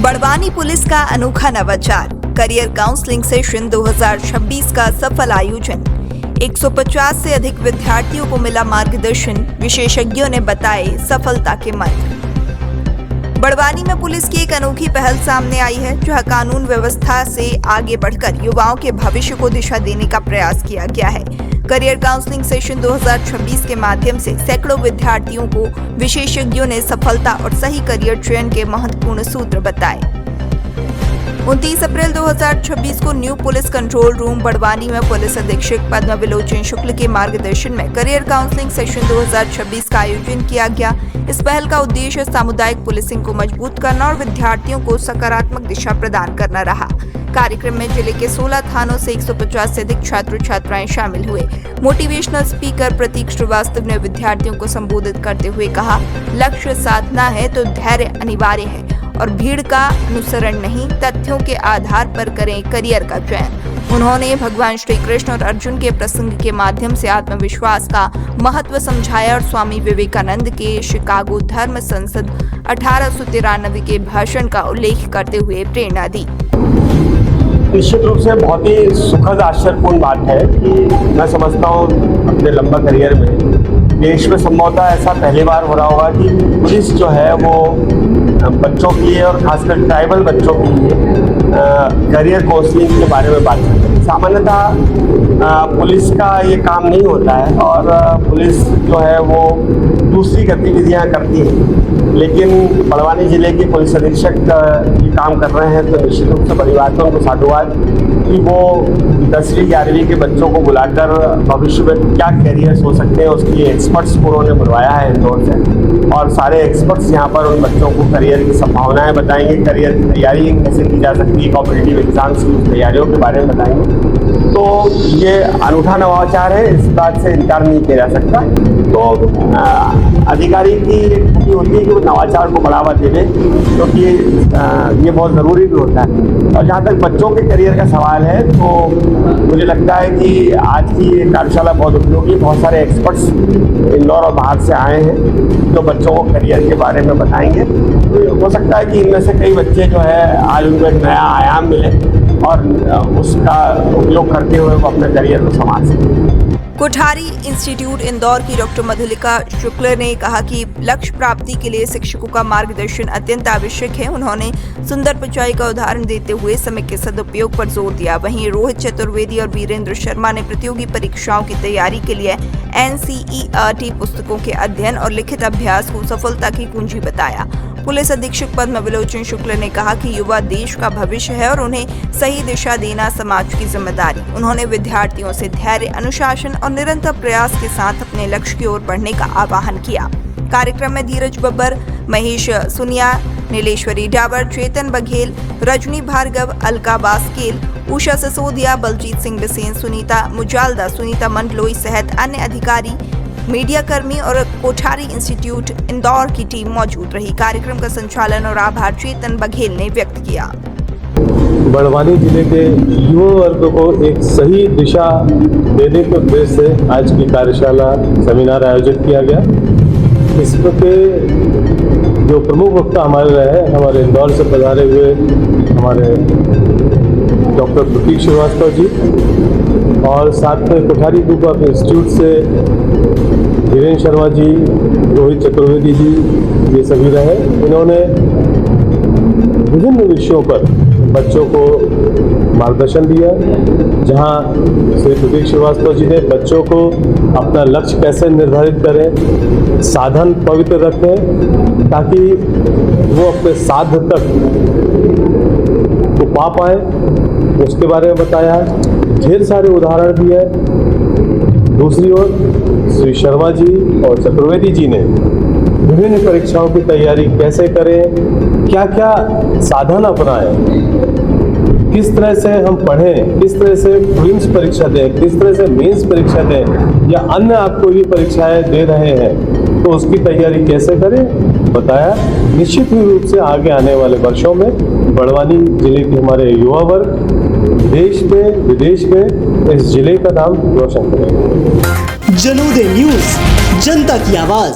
Barwani police का अनोखा नवाचार, करियर काउंसलिंग सेशन 2026 का सफल आयोजन। 150 से अधिक विद्यार्थियों को मिला मार्गदर्शन, विशेषज्ञों ने बताए सफलता के मंत्र। बड़वानी में पुलिस की एक अनोखी पहल सामने आई है, जहां कानून व्यवस्था से आगे बढ़कर युवाओं के भविष्य को दिशा देने का प्रयास किया गया है। करियर काउंसलिंग सेशन 2026 के माध्यम से सैकड़ों विद्यार्थियों को विशेषज्ञों ने सफलता और सही करियर चयन के महत्वपूर्ण सूत्र बताए। 29 अप्रैल 2026 को new police control room Barwani में पुलिस अधीक्षक पद्म विलोचन शुक्ल के मार्गदर्शन में करियर काउंसलिंग सेशन 2026 का आयोजन किया गया। इस पहल का उद्देश्य सामुदायिक पुलिसिंग को मजबूत करना और विद्यार्थियों को सकारात्मक दिशा प्रदान करना रहा। कार्यक्रम में जिले के 16 थानों से 150 से अधिक छात्र छात्राएं शामिल हुए। मोटिवेशनल स्पीकर प्रतीक श्रीवास्तव ने विद्यार्थियों को संबोधित करते हुए कहा, लक्ष्य साधना है तो धैर्य अनिवार्य है और भीड़ का अनुसरण नहीं, तथ्यों के आधार पर करें करियर का चयन। उन्होंने भगवान श्री कृष्ण और अर्जुन के प्रसंग के माध्यम से आत्मविश्वास का महत्व समझाया और स्वामी विवेकानंद के शिकागो धर्म संसद 1893 के भाषण का उल्लेख करते हुए प्रेरणा दी। निश्चित रूप से बहुत ही सुखद आश्चर्यपूर्ण बात है कि मैं समझता हूँ अपने लंबा करियर में देश में संभवतः ऐसा पहली बार हो रहा होगा कि पुलिस जो है वो बच्चों के लिए और खासकर ट्राइबल बच्चों के लिए करियर काउंसलिंग के बारे में बात करते हैं। सामान्यतः पुलिस का ये काम नहीं होता है और पुलिस जो है वो दूसरी गतिविधियां करती है, लेकिन बड़वानी जिले के पुलिस अधीक्षक ये काम कर रहे हैं तो निश्चित रूप से बड़ी बात है, उनको साधुवाद कि वो 10वीं 11वीं के बच्चों को बुलाकर भविष्य में क्या कैरियर्स हो सकते हैं उसके लिए एक्सपर्ट्स को उन्होंने बुलवाया है इंदौर से, और सारे एक्सपर्ट्स यहाँ पर उन बच्चों को करियर की संभावनाएं बताएंगे, करियर की तैयारी कैसे की जा सकती है, कॉम्पिटिटिव एग्जाम्स की तैयारियों के बारे में बताएंगे। तो ये अनूठा नवाचार है, इस बात से इनकार नहीं किया जा सकता। तो अधिकारी की खूबी होती है कि वो नवाचार को बढ़ावा दे दें, क्योंकि ये बहुत ज़रूरी भी होता है। और जहाँ तक बच्चों के करियर का सवाल है तो मुझे लगता है कि आज की ये कार्यशाला बहुत उपयोगी, बहुत सारे एक्सपर्ट्स इंदौर और बाहर से आए हैं जो बच्चों को करियर के बारे में बताएंगे। तो हो सकता है कि इनमें से कई बच्चे जो है आज उनको एक नया आयाम मिले और उसका उपयोग करते हुए वो अपने करियर को संभाल सकें। कोठारी इंस्टीट्यूट इंदौर की डॉक्टर मधुलिका शुक्ल ने कहा कि लक्ष्य प्राप्ति के लिए शिक्षकों का मार्गदर्शन अत्यंत आवश्यक है। उन्होंने सुंदर पिचाई का उदाहरण देते हुए समय के सदुपयोग पर जोर दिया। वहीं रोहित चतुर्वेदी और वीरेंद्र शर्मा ने प्रतियोगी परीक्षाओं की तैयारी के लिए NCERT पुस्तकों के अध्ययन और लिखित अभ्यास को सफलता की कुंजी बताया। पुलिस अधीक्षक पद्म विलोचन शुक्ल ने कहा कि युवा देश का भविष्य है और उन्हें सही दिशा देना समाज की जिम्मेदारी। उन्होंने विद्यार्थियों से धैर्य, अनुशासन और निरंतर प्रयास के साथ अपने लक्ष्य की ओर बढ़ने का आह्वान किया। कार्यक्रम में धीरज बब्बर, महेश सुनिया, नीलेश्वरी डावर, चेतन बघेल, रजनी भार्गव, अलका बास्केल, उषा सिसोदिया, बलजीत सिंह बिसेन, सुनीता मुजालदा, सुनीता मंडलोई सहित अन्य अधिकारी, मीडिया कर्मी और कोठारी इंस्टीट्यूट इंदौर की टीम मौजूद रही। कार्यक्रम का संचालन और आभार चेतन बघेल ने व्यक्त किया। बड़वानी जिले के युवा वर्ग को एक सही दिशा देने के उद्देश्य से आज की कार्यशाला सेमिनार आयोजित किया गया। इसमें के जो प्रमुख वक्ता हमारे रहे, हमारे इंदौर से पधारे हुए हमारे डॉक्टर प्रतीक श्रीवास्तव जी और साथ में कोठारी ग्रुप ऑफ इंस्टीट्यूट से वीरेंद्र शर्मा जी, रोहित चतुर्वेदी जी, ये सभी रहे। इन्होंने विभिन्न विषयों पर बच्चों को मार्गदर्शन दिया, जहां श्री प्रतीक श्रीवास्तव जी ने बच्चों को अपना लक्ष्य कैसे निर्धारित करें, साधन पवित्र रखें ताकि वो अपने साध्य तक को पा पाए, उसके बारे में बताया। ढेर सारे उदाहरण दिए। दूसरी ओर श्री शर्मा जी और चतुर्वेदी जी ने विभिन्न परीक्षाओं की तैयारी कैसे करें, क्या क्या साधन अपनाएं, किस तरह से हम पढ़ें, किस तरह से प्रीलिम्स परीक्षा दें, किस तरह से मेंस परीक्षा दें या अन्य आप कोई भी परीक्षाएं दे रहे हैं तो उसकी तैयारी कैसे करें बताया। निश्चित ही रूप से आगे आने वाले वर्षों में बड़वानी जिले के हमारे युवा वर्ग देश में विदेश में इस जिले का नाम रोशन करेंगे। जनोदय न्यूज, जनता की आवाज।